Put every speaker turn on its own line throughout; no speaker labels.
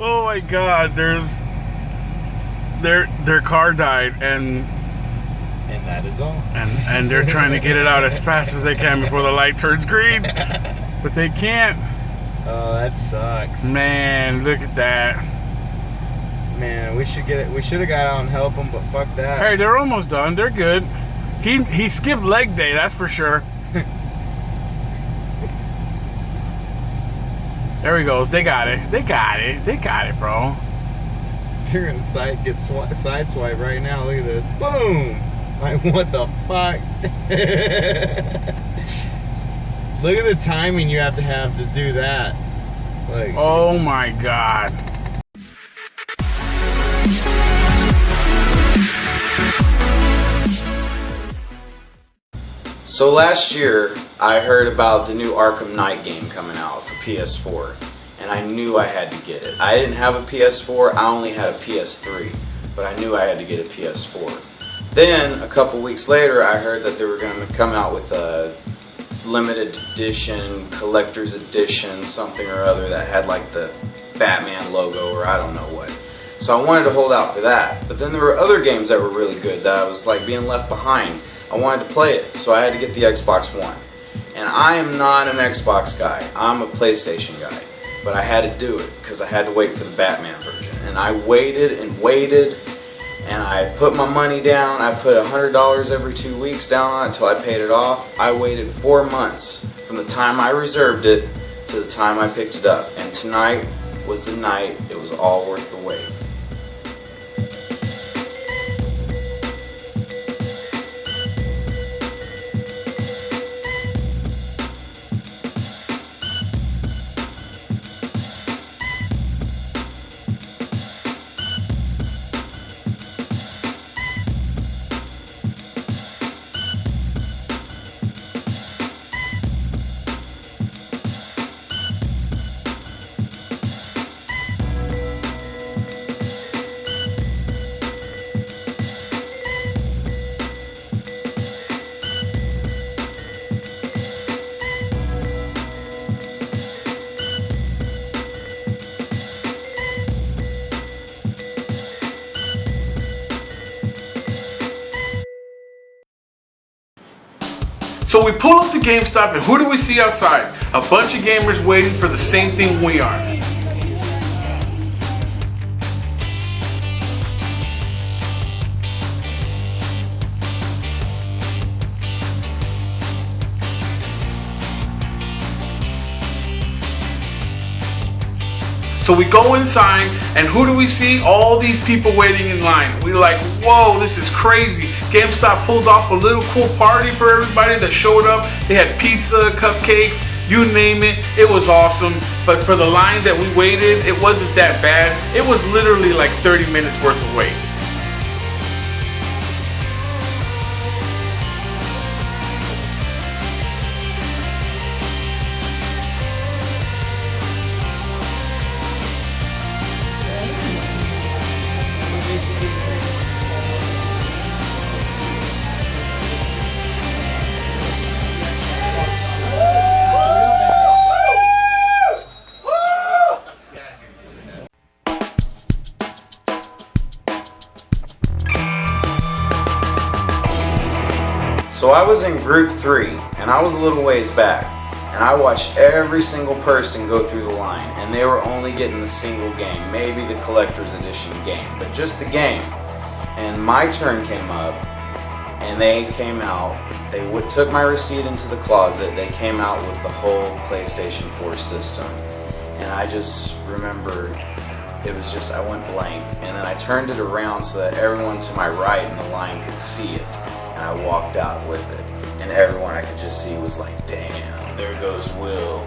Oh my God! Their car died, and
that is all.
And they're trying to get it out as fast as they can before the light turns green, but they can't.
Oh, that sucks.
Man, look at that.
Man, we should have got out and help them, but fuck that.
Hey, they're almost done. They're good. He skipped leg day, that's for sure. There he goes. They got it. They got it. They got it, bro.
You're gonna sideswipe right now. Look at this. Boom! Like, what the fuck? Look at the timing you have to do that. Like,
oh my God.
So last year, I heard about the new Arkham Knight game coming out for PS4, and I knew I had to get it. I didn't have a PS4, I only had a PS3, but I knew I had to get a PS4. Then, a couple weeks later, I heard that they were going to come out with a limited edition, collector's edition, something or other that had like the Batman logo or I don't know what. So I wanted to hold out for that. But then there were other games that were really good that I was like being left behind. I wanted to play it, so I had to get the Xbox One. And I am not an Xbox guy, I'm a PlayStation guy. But I had to do it because I had to wait for the Batman version. And I waited and waited, and I put my money down. I put $100 every 2 weeks down on it until I paid it off. I waited 4 months from the time I reserved it to the time I picked it up. And tonight was the night it was all worth the wait.
So we pull up to GameStop, and who do we see outside? A bunch of gamers waiting for the same thing we are. So we go inside, and who do we see? All these people waiting in line. We're like, whoa, this is crazy. GameStop pulled off a little cool party for everybody that showed up. They had pizza, cupcakes, you name it. It was awesome. But for the line that we waited, it wasn't that bad. It was literally like 30 minutes worth of wait.
So I was in group 3, and I was a little ways back, and I watched every single person go through the line, and they were only getting the single game, maybe the collector's edition game, but just the game. And my turn came up, and they came out, they took my receipt into the closet, they came out with the whole PlayStation 4 system, and I just remember it was just, I went blank, and then I turned it around so that everyone to my right in the line could see it. And I walked out with it, and everyone I could just see was like, damn, there goes Will.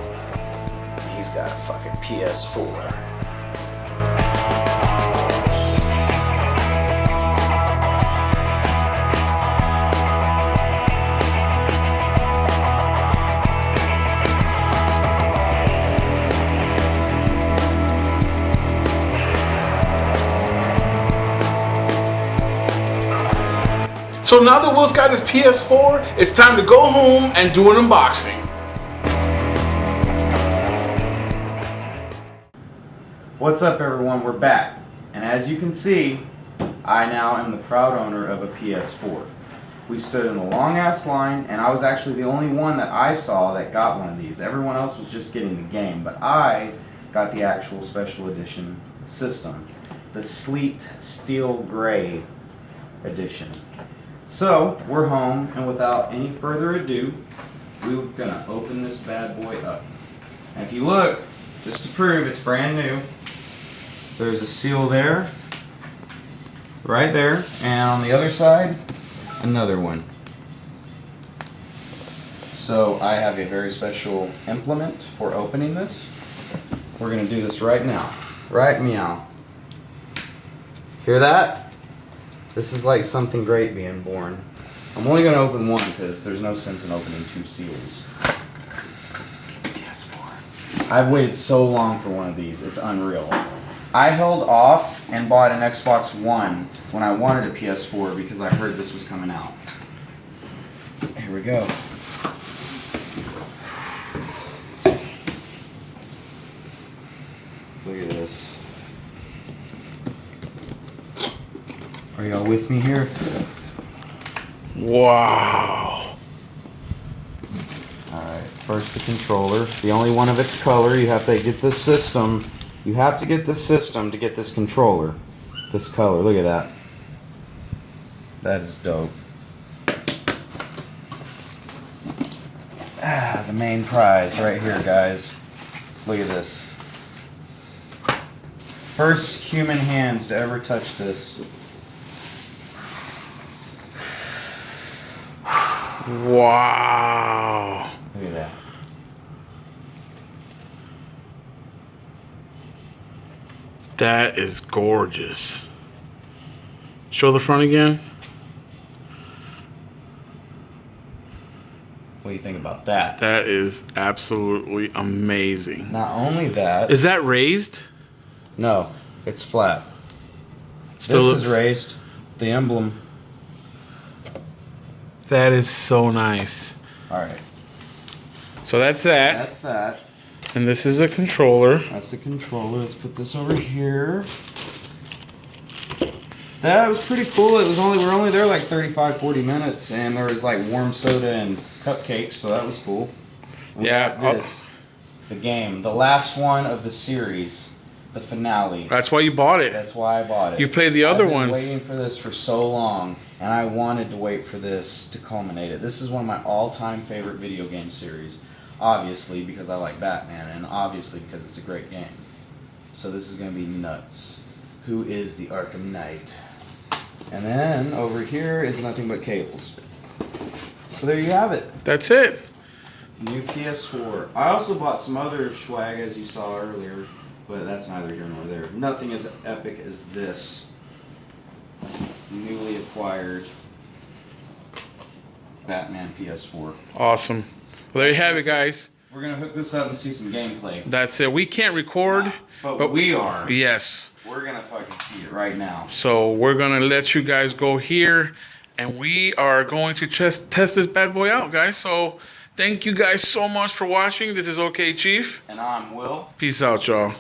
He's got a fucking PS4.
So now that Will's got his PS4, it's time to go home and do an unboxing.
What's up, everyone? We're back. And as you can see, I now am the proud owner of a PS4. We stood in a long ass line, and I was actually the only one that I saw that got one of these. Everyone else was just getting the game, but I got the actual special edition system, the Sleet Steel Gray edition. So we're home, and without any further ado, we're gonna open this bad boy up. And if you look, just to prove it's brand new, there's a seal there, right there, and on the other side, another one. So I have a very special implement for opening this. We're gonna do this right now. Right meow. Hear that? This is like something great being born. I'm only gonna open one because there's no sense in opening two seals. PS4. I've waited so long for one of these, it's unreal. I held off and bought an Xbox One when I wanted a PS4 because I heard this was coming out. Here we go. Look at this. Are y'all with me here?
Wow.
Alright, first the controller. The only one of its color. You have to get this system. You have to get this system to get this controller. This color. Look at that. That is dope. Ah, the main prize right here, guys. Look at this. First human hands to ever touch this.
Wow.
Look at that.
That is gorgeous. Show the front again.
What do you think about that?
That is absolutely amazing.
Not only that.
Is that raised?
No, it's flat.
Still
this is
looks-
raised. The emblem.
That is so nice.
Alright.
So that's that.
That's that.
And this is a controller.
That's the controller. Let's put this over here. That was pretty cool. It was we were only there like 35, 40 minutes, and there was like warm soda and cupcakes, so that was cool. We
Yeah,
got this. The game. The last one of the series. The finale.
That's why you bought it.
That's why I bought it.
You played the other
I've been
ones.
waiting for this for so long, and I wanted to wait for this to culminate it. This is one of my all-time favorite video game series. Obviously, because I like Batman, and obviously because it's a great game. So this is going to be nuts. Who is the Arkham Knight? And then over here is nothing but cables. So there you have it.
That's it.
New PS4. I also bought some other swag, as you saw earlier, but that's neither here nor there. Nothing as epic as this newly acquired Batman PS4.
Awesome. Well, there you have it, guys.
We're gonna hook this up and see some gameplay.
That's it. We can't record,
But we are.
Yes.
We're gonna fucking see it right now.
So we're gonna let you guys go here, and we are going to test this bad boy out, guys. So thank you guys so much for watching. This is Okchief.
And I'm Will.
Peace out, y'all.